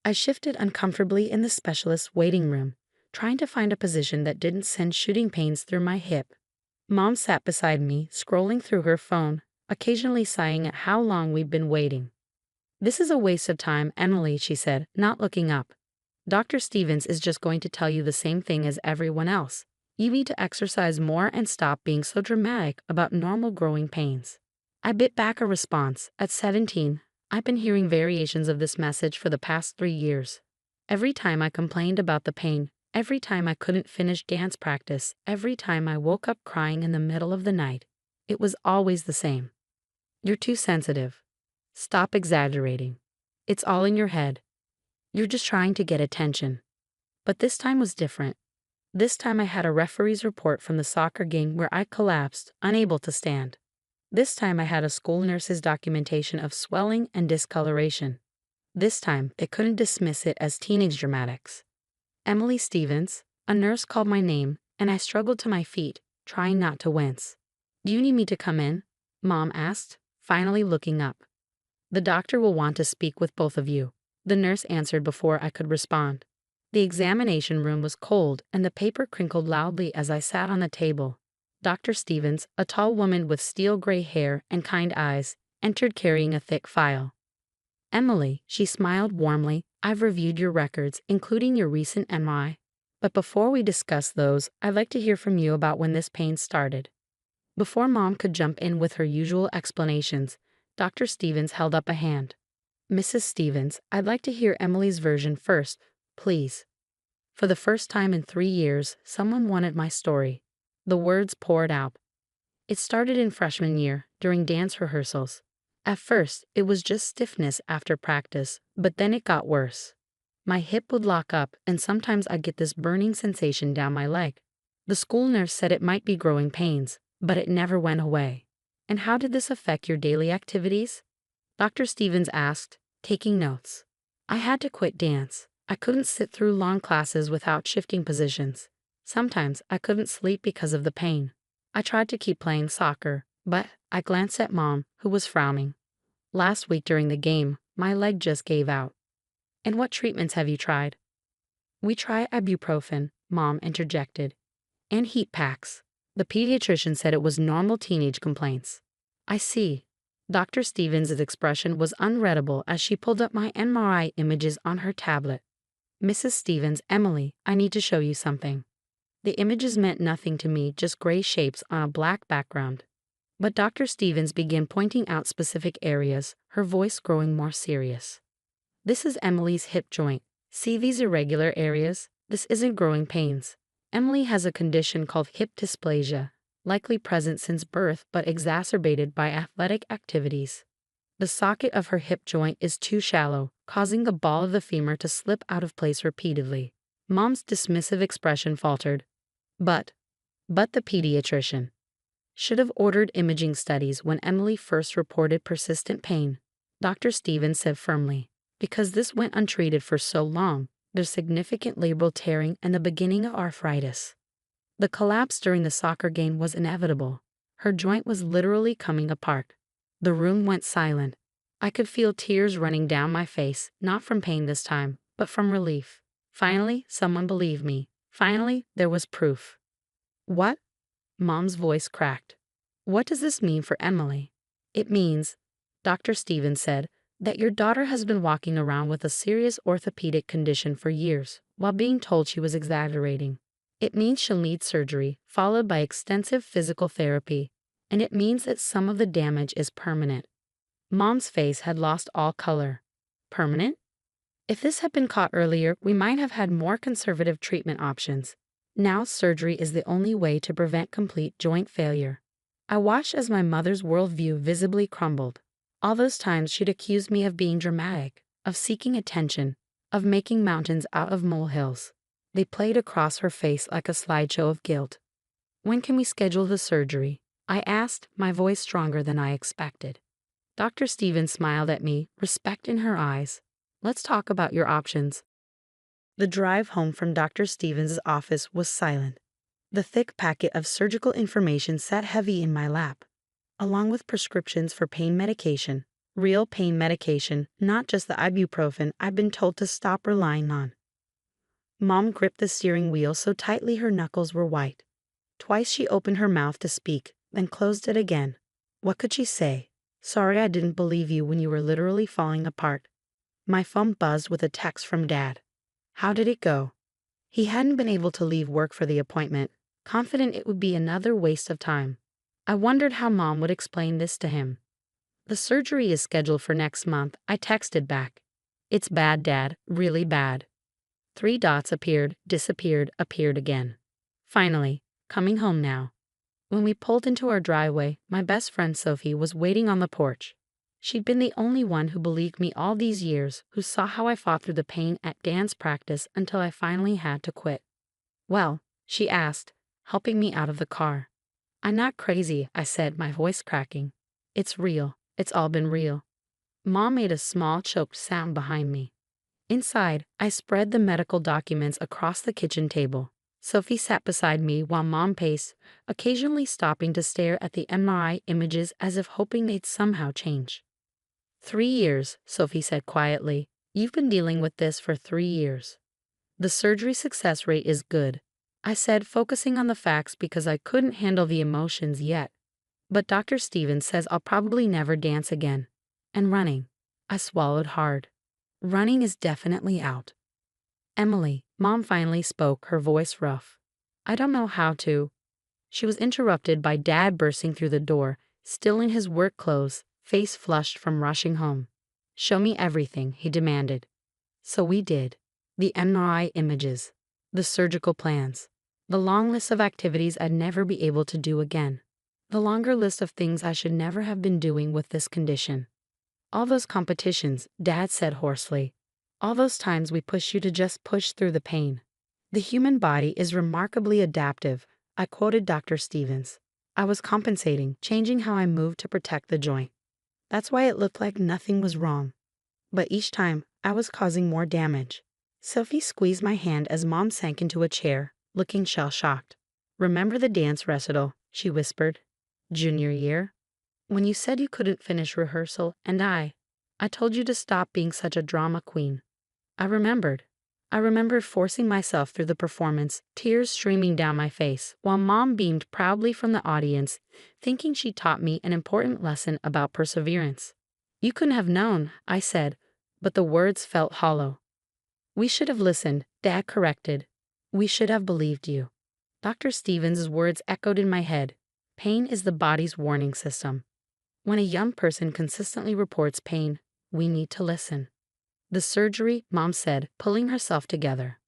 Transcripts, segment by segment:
I shifted uncomfortably in the specialist's waiting room, trying to find a position that didn't send shooting pains through my hip. Mom sat beside me, scrolling through her phone, occasionally sighing at how long we'd been waiting. "This is a waste of time, Emily," she said, not looking up. "Dr. Stevens is just going to tell you the same thing as everyone else. You need to exercise more and stop being so dramatic about normal growing pains." I bit back a response. At 17, I've been hearing variations of this message for the past 3 years. Every time I complained about the pain, every time I couldn't finish dance practice, every time I woke up crying in the middle of the night, it was always the same. "You're too sensitive. Stop exaggerating. It's all in your head. You're just trying to get attention." But this time was different. This time I had a referee's report from the soccer game where I collapsed, unable to stand. This time I had a school nurse's documentation of swelling and discoloration. This time they couldn't dismiss it as teenage dramatics. "Emily Stevens," a nurse called my name, and I struggled to my feet, trying not to wince. "Do you need me to come in?" Mom asked, finally looking up. "The doctor will want to speak with both of you," the nurse answered before I could respond. The examination room was cold and the paper crinkled loudly as I sat on the table. Dr. Stevens, a tall woman with steel gray hair and kind eyes, entered carrying a thick file. "Emily," she smiled warmly, "I've reviewed your records, including your recent MRI. But before we discuss those, I'd like to hear from you about when this pain started." Before Mom could jump in with her usual explanations, Dr. Stevens held up a hand. "Mrs. Stevens, I'd like to hear Emily's version first, please." For the first time in 3 years, someone wanted my story. The words poured out. "It started in freshman year, during dance rehearsals. At first, it was just stiffness after practice, but then it got worse. My hip would lock up, and sometimes I'd get this burning sensation down my leg. The school nurse said it might be growing pains, but it never went away." "And how did this affect your daily activities?" Dr. Stevens asked, taking notes. "I had to quit dance. I couldn't sit through long classes without shifting positions. Sometimes I couldn't sleep because of the pain. I tried to keep playing soccer, but," I glanced at Mom, who was frowning. "Last week during the game, my leg just gave out." "And what treatments have you tried?" "We try ibuprofen," Mom interjected, "and heat packs. The pediatrician said it was normal teenage complaints." "I see." Dr. Stevens' expression was unreadable as she pulled up my MRI images on her tablet. "Mrs. Stevens, Emily, I need to show you something." The images meant nothing to me, just gray shapes on a black background. But Dr. Stevens began pointing out specific areas, her voice growing more serious. "This is Emily's hip joint. See these irregular areas? This isn't growing pains. Emily has a condition called hip dysplasia, likely present since birth but exacerbated by athletic activities. The socket of her hip joint is too shallow, causing the ball of the femur to slip out of place repeatedly." Mom's dismissive expression faltered. But the pediatrician should have ordered imaging studies when Emily first reported persistent pain, Dr. Stevens said firmly. "Because this went untreated for so long, there's significant labral tearing and the beginning of arthritis." The collapse during the soccer game was inevitable. Her joint was literally coming apart. The room went silent. I could feel tears running down my face, not from pain this time, but from relief. Finally, someone believed me. Finally, there was proof. "What?" Mom's voice cracked. "What does this mean for Emily?" "It means," Dr. Stevens said, "that your daughter has been walking around with a serious orthopedic condition for years, while being told she was exaggerating. It means she'll need surgery, followed by extensive physical therapy, and it means that some of the damage is permanent." Mom's face had lost all color. "Permanent?" If this had been caught earlier, we might have had more conservative treatment options. Now surgery is the only way to prevent complete joint failure. I watched as my mother's worldview visibly crumbled. All those times she'd accused me of being dramatic, of seeking attention, of making mountains out of molehills. They played across her face like a slideshow of guilt. "When can we schedule the surgery?" I asked, my voice stronger than I expected. Dr. Stevens smiled at me, respect in her eyes. "Let's talk about your options." The drive home from Dr. Stevens' office was silent. The thick packet of surgical information sat heavy in my lap. Along with prescriptions for pain medication, Real pain medication, not just the ibuprofen I've been told to stop relying on. Mom gripped the steering wheel so tightly her knuckles were white. Twice she opened her mouth to speak, then closed it again. What could she say? Sorry I didn't believe you when you were literally falling apart. My phone buzzed with a text from Dad. How did it go? He hadn't been able to leave work for the appointment, confident it would be another waste of time. I wondered how Mom would explain this to him. The surgery is scheduled for next month, I texted back. It's bad, Dad, really bad. 3 dots appeared, disappeared, appeared again. Finally, coming home now. When we pulled into our driveway, my best friend Sophie was waiting on the porch. She'd been the only one who believed me all these years, who saw how I fought through the pain at dance practice until I finally had to quit. Well, she asked, helping me out of the car. I'm not crazy, I said, my voice cracking. It's real. It's all been real. Mom made a small choked sound behind me. Inside, I spread the medical documents across the kitchen table. Sophie sat beside me while Mom paced, occasionally stopping to stare at the MRI images as if hoping they'd somehow change. 3 years, Sophie said quietly. You've been dealing with this for 3 years. The surgery success rate is good, I said, focusing on the facts because I couldn't handle the emotions yet. But Dr. Stevens says I'll probably never dance again. And running. I swallowed hard. Running is definitely out. Emily, Mom finally spoke, her voice rough. I don't know how to. She was interrupted by Dad bursting through the door, still in his work clothes, face flushed from rushing home. Show me everything, he demanded. So we did. The MRI images. The surgical plans. The long list of activities I'd never be able to do again. The longer list of things I should never have been doing with this condition. All those competitions, Dad said hoarsely. All those times we push you to just push through the pain. The human body is remarkably adaptive, I quoted Dr. Stevens. I was compensating, changing how I moved to protect the joint. That's why it looked like nothing was wrong. But each time, I was causing more damage. Sophie squeezed my hand as Mom sank into a chair, looking shell-shocked. Remember the dance recital, she whispered. Junior year? When you said you couldn't finish rehearsal, and I told you to stop being such a drama queen. I remembered forcing myself through the performance, tears streaming down my face, while Mom beamed proudly from the audience, thinking she taught me an important lesson about perseverance. You couldn't have known, I said, but the words felt hollow. We should have listened, Dad corrected. We should have believed you. Dr. Stevens' words echoed in my head. Pain is the body's warning system. When a young person consistently reports pain, we need to listen. The surgery, Mom said, pulling herself together.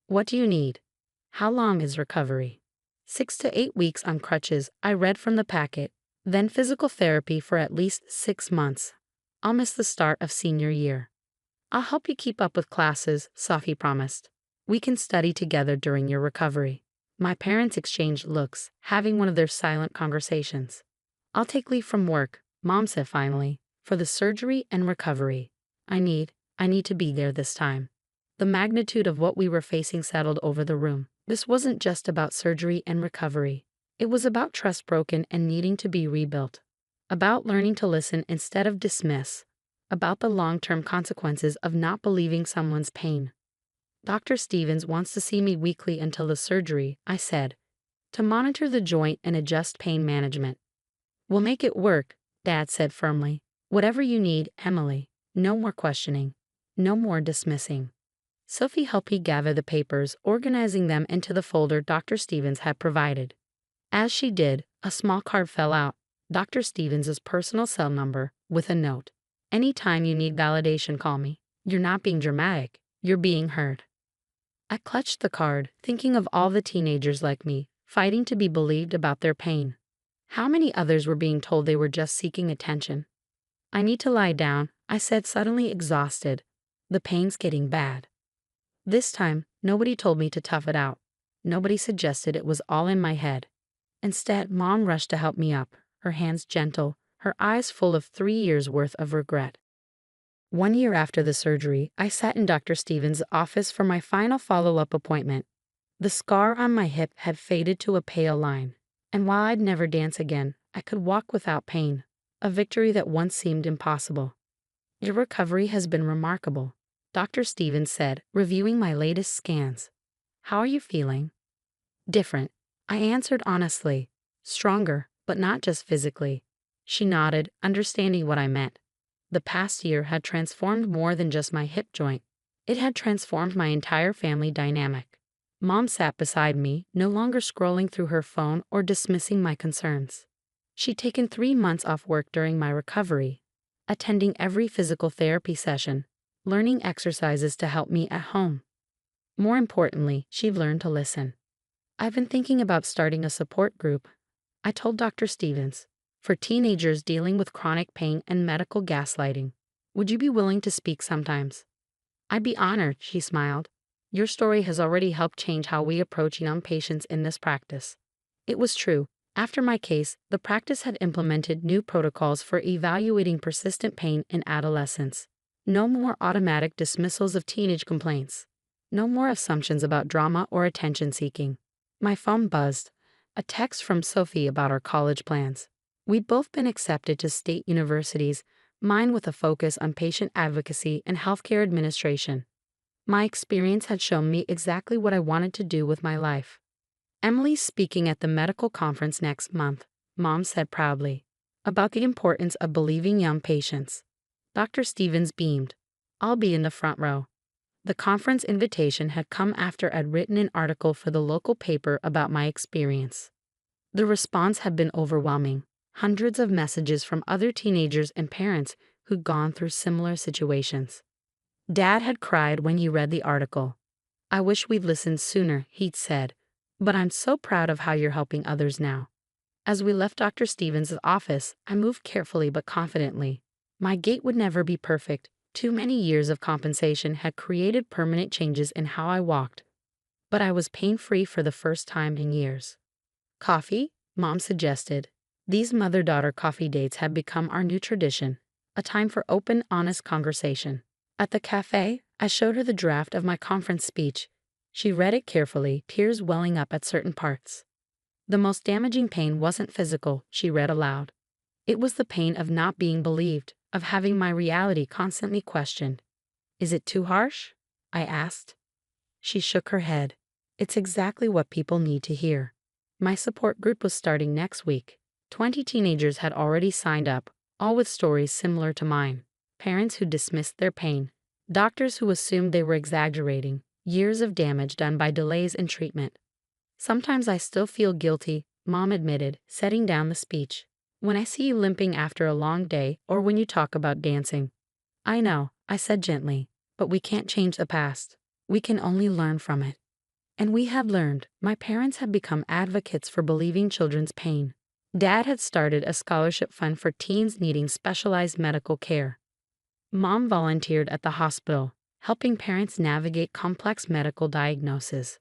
What do you need? How long is recovery? 6 to 8 weeks on crutches, I read from the packet, then physical therapy for at least 6 months. I'll miss the start of senior year. I'll help you keep up with classes, Sophie promised. We can study together during your recovery. My parents exchanged looks, having one of their silent conversations. I'll take leave from work, Mom said finally, for the surgery and recovery. I need to be there this time. The magnitude of what we were facing settled over the room. This wasn't just about surgery and recovery. It was about trust broken and needing to be rebuilt. About learning to listen instead of dismiss. About the long-term consequences of not believing someone's pain. Dr. Stevens wants to see me weekly until the surgery, I said, to monitor the joint and adjust pain management. We'll make it work, Dad said firmly. Whatever you need, Emily. No more questioning. No more dismissing. Sophie helped me gather the papers, organizing them into the folder Dr. Stevens had provided. As she did, a small card fell out, Dr. Stevens' personal cell number, with a note. Anytime you need validation, call me. You're not being dramatic. You're being heard. I clutched the card, thinking of all the teenagers like me, fighting to be believed about their pain. How many others were being told they were just seeking attention? I need to lie down, I said, suddenly exhausted. The pain's getting bad. This time, nobody told me to tough it out. Nobody suggested it was all in my head. Instead, Mom rushed to help me up, her hands gentle, her eyes full of 3 years' worth of regret. 1 year after the surgery, I sat in Dr. Stevens' office for my final follow-up appointment. The scar on my hip had faded to a pale line, and while I'd never dance again, I could walk without pain, a victory that once seemed impossible. Your recovery has been remarkable, Dr. Stevens said, reviewing my latest scans. How are you feeling? Different, I answered honestly. Stronger, but not just physically. She nodded, understanding what I meant. The past year had transformed more than just my hip joint. It had transformed my entire family dynamic. Mom sat beside me, no longer scrolling through her phone or dismissing my concerns. She'd taken 3 months off work during my recovery, attending every physical therapy session, learning exercises to help me at home. More importantly, she'd learned to listen. I've been thinking about starting a support group, I told Dr. Stevens, for teenagers dealing with chronic pain and medical gaslighting. Would you be willing to speak sometimes? I'd be honored, she smiled. Your story has already helped change how we approach young patients in this practice. It was true. After my case, the practice had implemented new protocols for evaluating persistent pain in adolescents. No more automatic dismissals of teenage complaints. No more assumptions about drama or attention seeking. My phone buzzed. A text from Sophie about our college plans. We'd both been accepted to state universities, mine with a focus on patient advocacy and healthcare administration. My experience had shown me exactly what I wanted to do with my life. Emily's speaking at the medical conference next month, Mom said proudly, about the importance of believing young patients. Dr. Stevens beamed. I'll be in the front row. The conference invitation had come after I'd written an article for the local paper about my experience. The response had been overwhelming. Hundreds of messages from other teenagers and parents who'd gone through similar situations. Dad had cried when he read the article. I wish we'd listened sooner, he'd said. But I'm so proud of how you're helping others now. As we left Dr. Stevens' office, I moved carefully but confidently. My gait would never be perfect. Too many years of compensation had created permanent changes in how I walked. But I was pain-free for the first time in years. Coffee? Mom suggested. These mother-daughter coffee dates had become our new tradition, a time for open, honest conversation. At the cafe, I showed her the draft of my conference speech. She read it carefully, tears welling up at certain parts. The most damaging pain wasn't physical, she read aloud. It was the pain of not being believed, of having my reality constantly questioned. Is it too harsh? I asked. She shook her head. It's exactly what people need to hear. My support group was starting next week. 20 teenagers had already signed up, all with stories similar to mine. Parents who dismissed their pain. Doctors who assumed they were exaggerating. Years of damage done by delays in treatment. Sometimes I still feel guilty, Mom admitted, setting down the speech. When I see you limping after a long day or when you talk about dancing. I know, I said gently, but we can't change the past. We can only learn from it. And we had learned. My parents had become advocates for believing children's pain. Dad had started a scholarship fund for teens needing specialized medical care. Mom volunteered at the hospital, helping parents navigate complex medical diagnoses.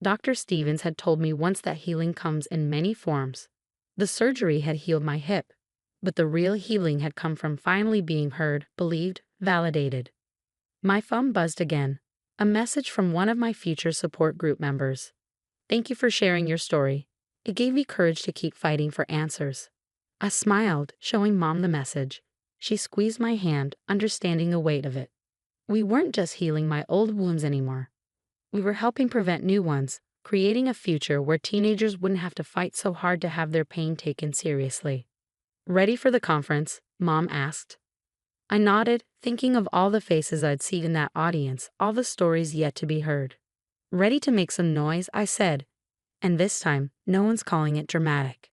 Dr. Stevens had told me once that healing comes in many forms. The surgery had healed my hip, but the real healing had come from finally being heard, believed, validated. My phone buzzed again. A message from one of my future support group members. Thank you for sharing your story. It gave me courage to keep fighting for answers. I smiled, showing Mom the message. She squeezed my hand, understanding the weight of it. We weren't just healing my old wounds anymore. We were helping prevent new ones, creating a future where teenagers wouldn't have to fight so hard to have their pain taken seriously. Ready for the conference? Mom asked. I nodded, thinking of all the faces I'd seen in that audience, all the stories yet to be heard. Ready to make some noise, I said. And this time, no one's calling it dramatic.